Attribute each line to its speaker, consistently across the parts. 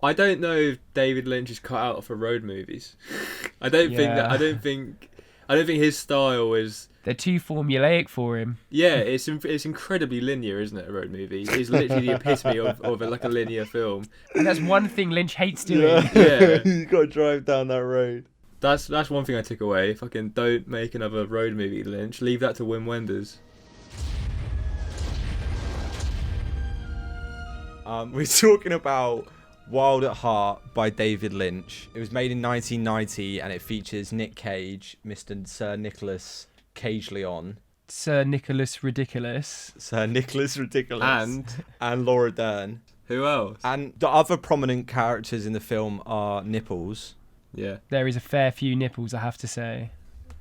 Speaker 1: I don't know if David Lynch is cut out for road movies. I don't think his style is.
Speaker 2: They're too formulaic for him.
Speaker 1: Yeah, it's incredibly linear, isn't it? A road movie. It's literally the epitome of a linear film.
Speaker 2: And that's one thing Lynch hates doing.
Speaker 1: Yeah.
Speaker 3: You got to drive down that road.
Speaker 1: That's one thing I took away. Fucking don't make another road movie, Lynch. Leave that to Wim Wenders.
Speaker 3: We're talking about Wild at Heart by David Lynch. It was made in 1990 and it features Nick Cage, Mr. Sir Nicholas Cage-Leon.
Speaker 2: Sir Nicholas Ridiculous.
Speaker 3: Sir Nicholas Ridiculous. And Laura Dern.
Speaker 1: Who else?
Speaker 3: And the other prominent characters in the film are nipples.
Speaker 1: Yeah.
Speaker 2: There is a fair few nipples, I have to say.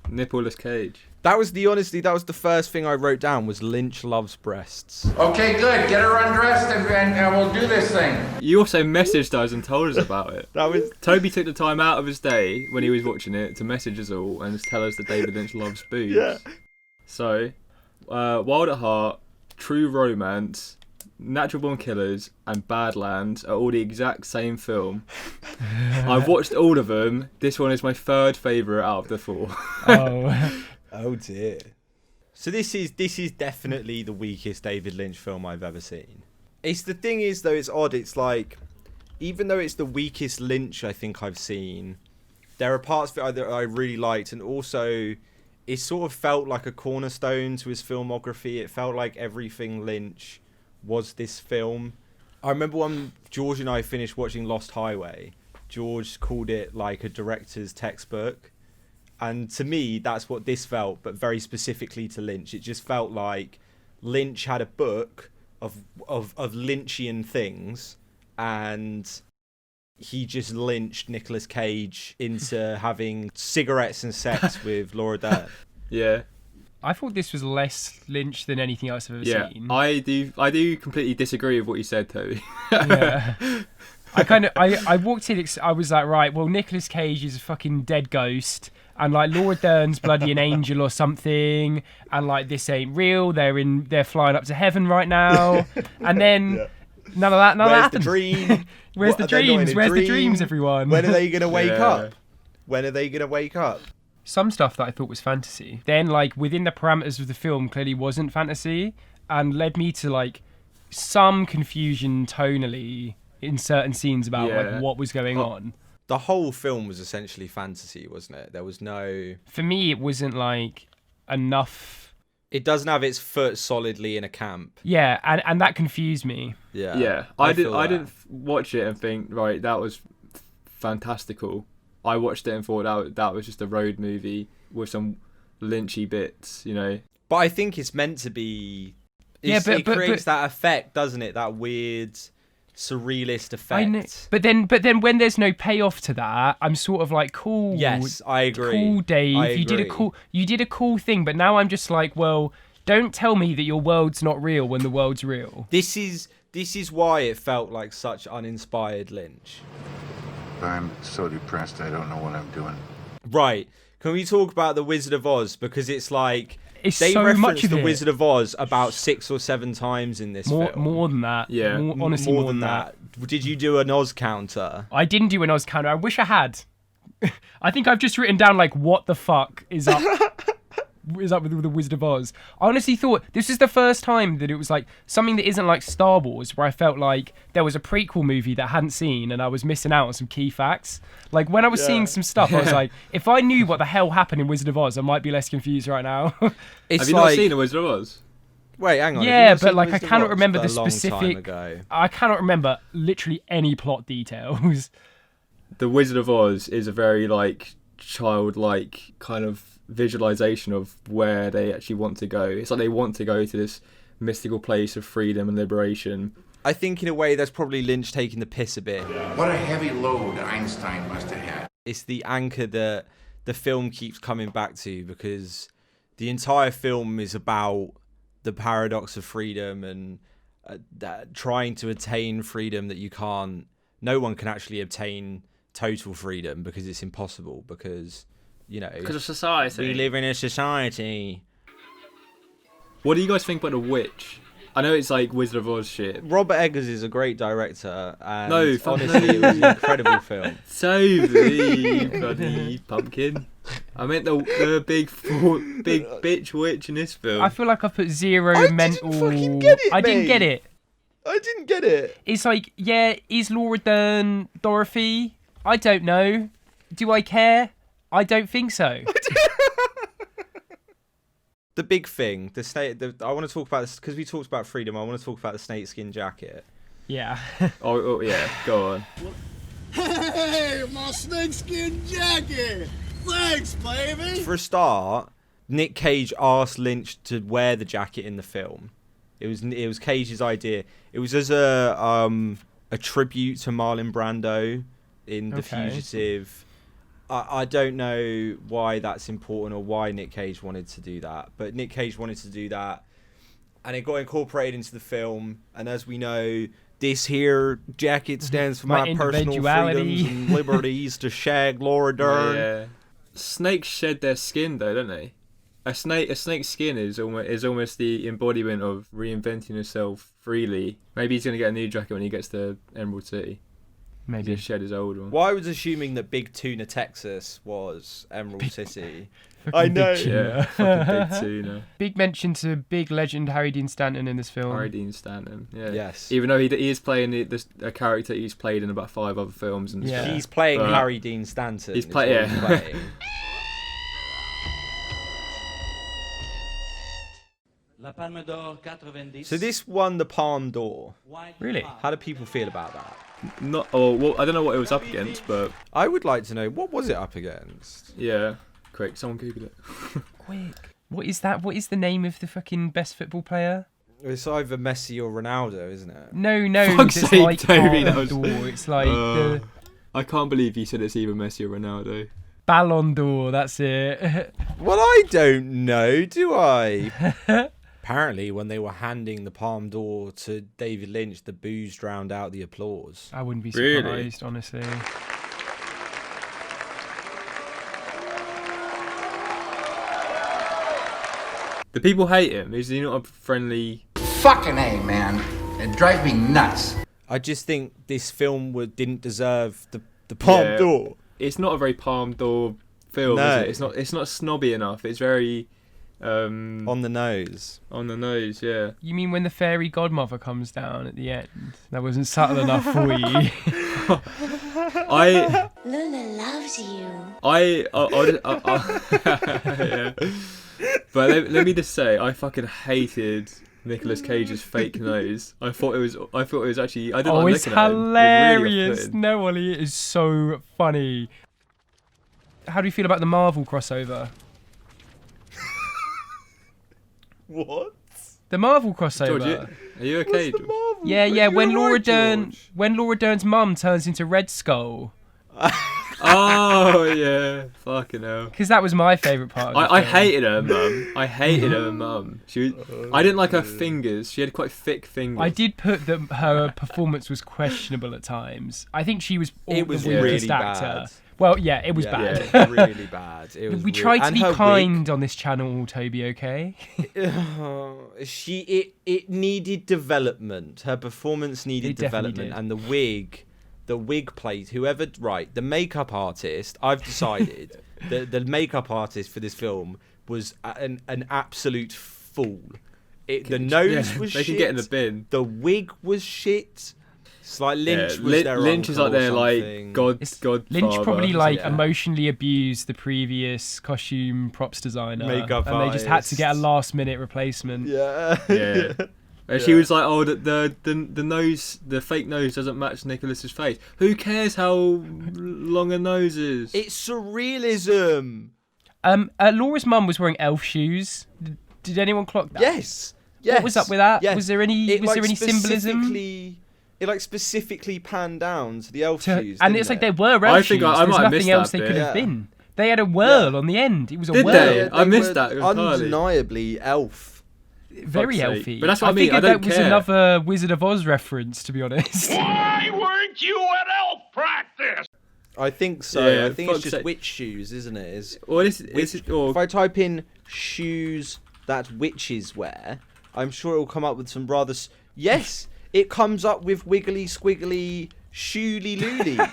Speaker 1: Nippleless Cage.
Speaker 3: That was the first thing I wrote down was Lynch loves breasts.
Speaker 4: Okay, good. Get her undressed and we'll do this thing.
Speaker 1: You also messaged us and told us about it. Toby took the time out of his day when he was watching it to message us all and tell us that David Lynch loves boobs.
Speaker 3: Yeah.
Speaker 1: So, Wild at Heart, True Romance, Natural Born Killers, and Badlands are all the exact same film. I've watched all of them. This one is my third favourite out of the four.
Speaker 2: Oh.
Speaker 3: Oh dear. So this is definitely the weakest David Lynch film I've ever seen. It's the thing is though, it's odd. It's like, even though it's the weakest Lynch I think I've seen, there are parts of it that I really liked, and also it sort of felt like a cornerstone to his filmography. It felt like everything Lynch was this film. I remember when George and I finished watching Lost Highway, George called it like a director's textbook. And to me, that's what this felt, but very specifically to Lynch. It just felt like Lynch had a book of Lynchian things, and he just lynched Nicolas Cage into having cigarettes and sex with Laura Dern.
Speaker 1: Yeah.
Speaker 2: I thought this was less Lynch than anything else I've ever seen.
Speaker 1: I do completely disagree with what you said, Toby.
Speaker 2: Yeah. I walked in, I was like, right, well, Nicolas Cage is a fucking dead ghost, and like Laura Dern's bloody an angel or something, and like this ain't real. They're flying up to heaven right now, and then none of that happened.
Speaker 3: Where's the dream?
Speaker 2: Where's the dreams? Where's the dreams, everyone?
Speaker 3: When are they gonna wake up? When are they gonna wake up?
Speaker 2: Some stuff that I thought was fantasy, then like within the parameters of the film, clearly wasn't fantasy, and led me to like some confusion tonally in certain scenes about like what was going on.
Speaker 3: The whole film was essentially fantasy, wasn't it? There was no...
Speaker 2: For me, it wasn't like enough...
Speaker 3: It doesn't have its foot solidly in a camp.
Speaker 2: Yeah, and that confused me.
Speaker 1: Yeah. I didn't watch it and think, right, that was fantastical. I watched it and thought that was just a road movie with some Lynchy bits, you know.
Speaker 3: But I think it's meant to be... it creates that effect, doesn't it? That weird... surrealist effect.
Speaker 2: I know. But then when there's no payoff to that, I'm sort of like, cool.
Speaker 3: Yes, I agree.
Speaker 2: Cool, Dave.
Speaker 3: I
Speaker 2: you
Speaker 3: agree.
Speaker 2: did a cool thing, but now I'm just like, well, don't tell me that your world's not real when the world's real.
Speaker 3: This is why it felt like such uninspired Lynch.
Speaker 4: I'm so depressed I don't know what I'm doing.
Speaker 3: Right. Can we talk about The Wizard of Oz? Because it's like...
Speaker 2: It's
Speaker 3: they
Speaker 2: so
Speaker 3: reference
Speaker 2: much of
Speaker 3: The
Speaker 2: it.
Speaker 3: Wizard of Oz about 6 or 7 times in this film.
Speaker 2: More than that.
Speaker 1: Yeah.
Speaker 2: Honestly, more than that.
Speaker 3: Did you do an Oz counter?
Speaker 2: I didn't do an Oz counter. I wish I had. I think I've just written down like what the fuck is up with the Wizard of Oz. I honestly thought this is the first time that it was like something that isn't like Star Wars, where I felt like there was a prequel movie that I hadn't seen and I was missing out on some key facts. Like when I was seeing some stuff, I was like, if I knew what the hell happened in Wizard of Oz, I might be less confused right now.
Speaker 1: Have you not seen The Wizard of Oz?
Speaker 3: Wait, hang on.
Speaker 2: Yeah, but like I cannot remember the specific. I cannot remember literally any plot details.
Speaker 1: The Wizard of Oz is a very like childlike kind of visualization of where they actually want to go. It's like they want to go to this mystical place of freedom and liberation.
Speaker 3: I think in a way that's probably Lynch taking the piss a bit.
Speaker 4: What a heavy load Einstein must have had.
Speaker 3: It's the anchor that the film keeps coming back to, because the entire film is about the paradox of freedom and trying to attain freedom that you can't. No one can actually obtain total freedom because it's impossible, because, you know,
Speaker 1: because of society.
Speaker 3: We live in a society.
Speaker 1: What do you guys think about The Witch? I know it's like Wizard of Oz shit.
Speaker 3: Robert Eggers is a great director, and
Speaker 1: No, fuck
Speaker 3: honestly,
Speaker 1: no.
Speaker 3: it was an incredible film.
Speaker 1: Toby, bloody pumpkin. I meant the big bitch witch in this film.
Speaker 2: I feel like I put zero
Speaker 3: I
Speaker 2: mental.
Speaker 3: didn't fucking get it,
Speaker 2: I didn't
Speaker 3: mate.
Speaker 2: get it.
Speaker 3: I didn't get it.
Speaker 2: It's like, yeah, is Laura Dern Dorothy? I don't know. Do I care? I don't think so.
Speaker 3: The big thing, the snake. I want to talk about this because we talked about freedom. I want to talk about the snakeskin jacket.
Speaker 2: Yeah.
Speaker 1: Oh yeah, go on.
Speaker 5: Hey, my snakeskin jacket! Thanks, baby!
Speaker 3: For a start, Nick Cage asked Lynch to wear the jacket in the film. It was Cage's idea. It was as a tribute to Marlon Brando in The Fugitive. I don't know why that's important or why Nick Cage wanted to do that, but Nick Cage wanted to do that, and it got incorporated into the film. And as we know, this here jacket stands for my personal
Speaker 2: individuality.
Speaker 3: freedoms and liberties to shag Laura Dern.
Speaker 1: Yeah. Snakes shed their skin though, don't they? A snake's skin is almost the embodiment of reinventing yourself freely. Maybe he's gonna get a new jacket when he gets to Emerald City.
Speaker 2: Maybe.
Speaker 1: Just shed his old one.
Speaker 3: Well, I was assuming that Big Tuna, Texas was Emerald City.
Speaker 2: I know.
Speaker 1: Yeah, fucking big tuna.
Speaker 2: Big mention to big legend Harry Dean Stanton in this film.
Speaker 1: Harry Dean Stanton. Yeah.
Speaker 3: Yes.
Speaker 1: Even though he is playing a character he's played in about 5 other films and
Speaker 2: Yeah.
Speaker 1: stuff.
Speaker 3: He's playing
Speaker 1: But
Speaker 3: Harry Dean Stanton.
Speaker 1: he's
Speaker 3: is
Speaker 1: play-
Speaker 3: what he's
Speaker 1: yeah.
Speaker 3: playing.
Speaker 5: La Palme d'Or 90.
Speaker 3: So this won the Palme d'Or.
Speaker 2: Really?
Speaker 3: How do people feel about that?
Speaker 1: Not. Oh well, I don't know what it was up against, but
Speaker 3: I would like to know, what was it up against?
Speaker 1: yeah. Quick, someone Google it.
Speaker 2: Quick. What is that? What is the name of the fucking best football player?
Speaker 3: It's either Messi or Ronaldo, isn't it?
Speaker 2: No,
Speaker 1: Fuck's
Speaker 2: it's
Speaker 1: sake,
Speaker 2: like
Speaker 1: Toby, that
Speaker 2: Ballon
Speaker 1: was-
Speaker 2: d'Or. It's like the
Speaker 1: I can't believe you said it's either Messi or Ronaldo.
Speaker 2: Ballon d'Or. That's it.
Speaker 3: Well, I don't know, do I? Apparently, when they were handing the Palme d'Or to David Lynch, the boos drowned out the applause.
Speaker 2: I wouldn't be
Speaker 1: Really?
Speaker 2: surprised, honestly.
Speaker 1: Do people hate him? Is he not a friendly?
Speaker 6: Fucking A, man. It drives me nuts.
Speaker 3: I just think this film didn't deserve the Palme
Speaker 1: Yeah.
Speaker 3: d'Or.
Speaker 1: It's not a very Palme d'Or film,
Speaker 3: No.
Speaker 1: is it? It's not snobby enough. It's very
Speaker 3: On the nose.
Speaker 1: on the nose. Yeah.
Speaker 2: You mean when the fairy godmother comes down at the end? That wasn't subtle enough for you.
Speaker 1: I
Speaker 7: Luna loves you.
Speaker 1: yeah. But let me just say, I fucking hated Nicolas Cage's fake nose. I thought it was actually. I didn't
Speaker 2: Oh,
Speaker 1: like
Speaker 2: it's
Speaker 1: looking at him.
Speaker 2: hilarious.
Speaker 1: It was really off-putting.
Speaker 2: No, Ollie, it is so funny. How do you feel about the Marvel crossover?
Speaker 3: What?
Speaker 2: The Marvel crossover.
Speaker 1: George, are you okay? George?
Speaker 2: Yeah. When
Speaker 3: You're right, George.
Speaker 2: Laura Dern's mum turns into Red Skull,
Speaker 1: Oh yeah, fucking hell.
Speaker 2: because that was my favourite part. Of the
Speaker 1: I
Speaker 2: film.
Speaker 1: hated her mum. I hated her mum. I didn't like her fingers. She had quite thick fingers.
Speaker 2: I did put that her performance was questionable at times. I think she was
Speaker 3: It was
Speaker 2: the weakest
Speaker 3: really
Speaker 2: actor.
Speaker 3: bad.
Speaker 2: Well, yeah, it was bad.
Speaker 3: Yeah, really bad. It was
Speaker 2: We try to
Speaker 3: and
Speaker 2: be
Speaker 3: her
Speaker 2: kind on this channel, Toby. Okay.
Speaker 3: wig, it needed development. Her performance needed
Speaker 2: It definitely
Speaker 3: development,
Speaker 2: did.
Speaker 3: and the wig played the makeup artist. I've decided the makeup artist for this film was an absolute fool. The nose was
Speaker 1: they
Speaker 3: shit.
Speaker 1: can get in the bin.
Speaker 3: The wig was shit. It's like Lynch was their
Speaker 1: Lynch is
Speaker 3: uncle
Speaker 1: like their
Speaker 3: or
Speaker 1: like
Speaker 3: something.
Speaker 1: God.
Speaker 2: Lynch probably like
Speaker 3: yeah.
Speaker 2: emotionally abused the previous costume props designer,
Speaker 3: Makeup
Speaker 2: and they just had to get a
Speaker 3: artist.
Speaker 2: last minute replacement.
Speaker 3: Yeah.
Speaker 1: Yeah. And she was like, "Oh, the nose, the fake nose doesn't match Nicholas's face. Who cares how long a nose is?"
Speaker 3: It's surrealism.
Speaker 2: Laura's mum was wearing elf shoes. Did anyone clock that?
Speaker 3: Yes.
Speaker 2: What was up with that?
Speaker 3: Yes.
Speaker 2: Was there any symbolism?
Speaker 3: It like specifically panned down to the elf shoes.
Speaker 2: And
Speaker 3: didn't
Speaker 2: it's like
Speaker 3: it?
Speaker 2: they were elf
Speaker 1: I
Speaker 2: shoes.
Speaker 1: think I
Speaker 2: There's
Speaker 1: might have missed
Speaker 2: nothing else
Speaker 1: that
Speaker 2: they
Speaker 1: bit.
Speaker 2: could have
Speaker 3: Yeah.
Speaker 2: been. They had a whirl on the end. It was a
Speaker 1: Did
Speaker 2: whirl.
Speaker 1: they? I missed
Speaker 3: were
Speaker 1: that entirely.
Speaker 3: Undeniably elf.
Speaker 2: Very
Speaker 1: Fuck's sake.
Speaker 2: elfy.
Speaker 1: But that's what I mean,
Speaker 2: figured
Speaker 1: I don't
Speaker 2: that was
Speaker 1: care.
Speaker 2: another Wizard of Oz reference, to be honest.
Speaker 5: Why weren't you at elf practice?
Speaker 3: I think so.
Speaker 1: Yeah,
Speaker 3: I think it's
Speaker 1: fuck's
Speaker 3: just
Speaker 1: sake.
Speaker 3: witch shoes, isn't it?
Speaker 1: Well, this is
Speaker 3: If I type in shoes that witches wear, I'm sure it'll come up with some rather... Yes, it comes up with wiggly squiggly shooly loolies.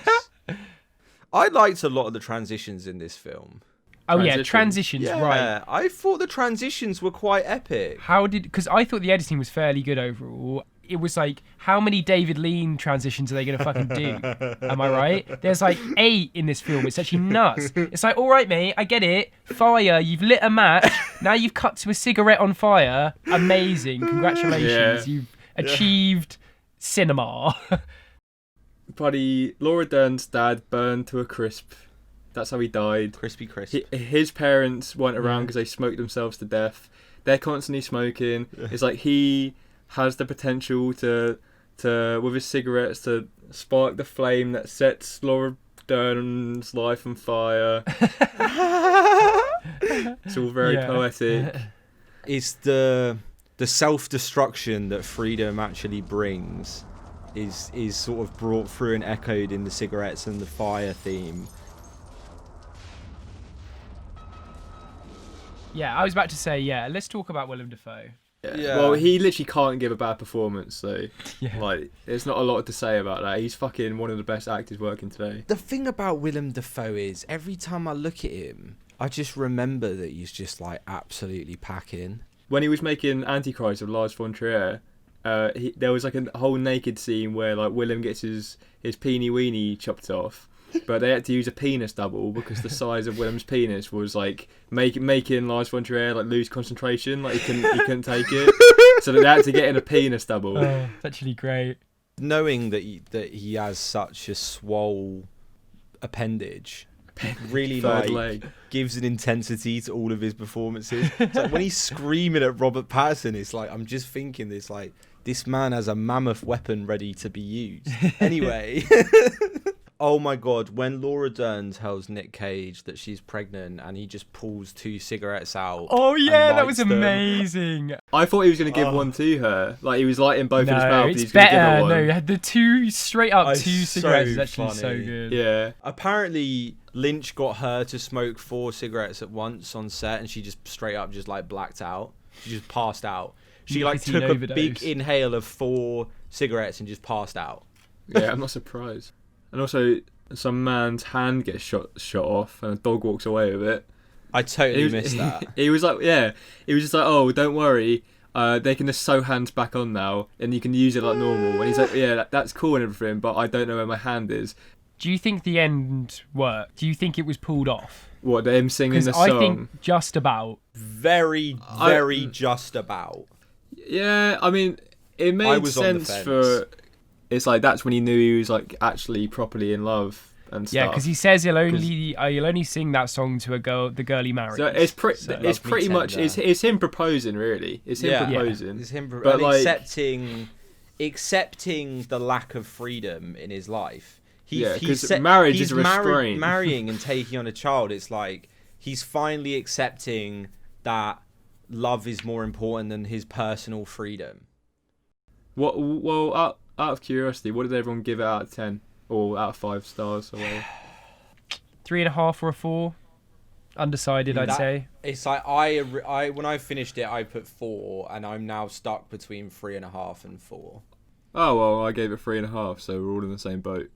Speaker 3: I liked a lot of the transitions in this film.
Speaker 2: Oh yeah, transitions,
Speaker 3: Yeah,
Speaker 2: right.
Speaker 3: I thought the transitions were quite epic.
Speaker 2: Because I thought the editing was fairly good overall. It was like, how many David Lean transitions are they going to fucking do? Am I right? There's like 8 in this film. It's actually nuts. It's like, all right, mate, I get it. Fire, you've lit a match. Now you've cut to a cigarette on fire. Amazing. Congratulations.
Speaker 1: Yeah.
Speaker 2: You've achieved cinema.
Speaker 1: Buddy, Laura Dern's dad burned to a crisp. That's how he died.
Speaker 3: Crispy crisp.
Speaker 1: His parents weren't around because they smoked themselves to death. They're constantly smoking. It's like he has the potential to with his cigarettes to spark the flame that sets Laura Dern's life on fire. It's all very poetic.
Speaker 3: It's the self-destruction that freedom actually brings is sort of brought through and echoed in the cigarettes and the fire theme.
Speaker 2: Yeah, I was about to say, let's talk about Willem Dafoe.
Speaker 3: Yeah.
Speaker 1: Well, he literally can't give a bad performance, so
Speaker 2: Yeah.
Speaker 1: like, there's not a lot to say about that. He's fucking one of the best actors working today.
Speaker 3: The thing about Willem Dafoe is every time I look at him, I just remember that he's just like absolutely packing.
Speaker 1: When he was making Antichrist of Lars von Trier, there was like a whole naked scene where like Willem gets his peeny weeny chopped off, but they had to use a penis double because the size of Willem's penis was like making Lars von Trier like lose concentration, like he couldn't take it, so they had to get in a penis double.
Speaker 2: Oh, it's actually great.
Speaker 3: Knowing that he has such a swole appendage really
Speaker 1: Third
Speaker 3: like
Speaker 1: leg.
Speaker 3: gives an intensity to all of his performances. It's like when he's screaming at Robert Pattinson, it's like I'm just thinking this like this man has a mammoth weapon ready to be used. Anyway. Oh my god, when Laura Dern tells Nick Cage that she's pregnant and he just pulls 2 cigarettes out.
Speaker 2: Oh yeah, that was
Speaker 3: lights them.
Speaker 2: amazing.
Speaker 1: I thought he was going to give one to her, like he was lighting both in his mouth.
Speaker 2: No,
Speaker 1: And
Speaker 2: it's
Speaker 1: he's going to give her
Speaker 2: better.
Speaker 1: one.
Speaker 2: No, the 2 straight up
Speaker 3: It's
Speaker 2: 2
Speaker 3: so
Speaker 2: cigarettes is actually so
Speaker 3: funny.
Speaker 2: good.
Speaker 1: Yeah.
Speaker 3: Apparently Lynch got her to smoke 4 cigarettes at once on set and she just straight up just like blacked out. She just passed out. She like
Speaker 2: Nicotine
Speaker 3: took a
Speaker 2: overdose.
Speaker 3: big inhale of 4 cigarettes and just passed out.
Speaker 1: Yeah, I'm not surprised. And also, some man's hand gets shot off, and a dog walks away with it.
Speaker 3: I totally missed that.
Speaker 1: He was like, he was just like, oh, don't worry, they can just sew hands back on now, and you can use it like normal. And he's like, yeah, that's cool and everything, but I don't know where my hand is.
Speaker 2: Do you think the end worked? Do you think it was pulled off?
Speaker 1: What, him singing
Speaker 2: Because
Speaker 1: the song?
Speaker 2: I think just about.
Speaker 3: Very just about.
Speaker 1: Yeah, I mean, it
Speaker 3: I
Speaker 1: made
Speaker 3: was on the
Speaker 1: sense
Speaker 3: fence.
Speaker 1: for. It's like that's when he knew he was like actually properly in love and stuff.
Speaker 2: Yeah, because he says he'll only sing that song to the girl he marries.
Speaker 1: So it's pretty
Speaker 3: Love Me
Speaker 1: much
Speaker 3: Tender.
Speaker 1: it's him proposing really. It's him proposing.
Speaker 3: It's him
Speaker 1: But
Speaker 3: and
Speaker 1: like,
Speaker 3: accepting the lack of freedom in his life.
Speaker 1: because marriage is a
Speaker 3: married,
Speaker 1: restraint.
Speaker 3: marrying and taking on a child. It's like he's finally accepting that love is more important than his personal freedom.
Speaker 1: What? Well, out of curiosity, what did everyone give it out of 10 or out of 5 stars or whatever?
Speaker 2: 3.5 or a 4. Undecided, I'd say.
Speaker 3: It's like I when I finished it, I put 4, and I'm now stuck between 3.5 and 4.
Speaker 1: Oh well, I gave it 3.5, so we're all in the same boat.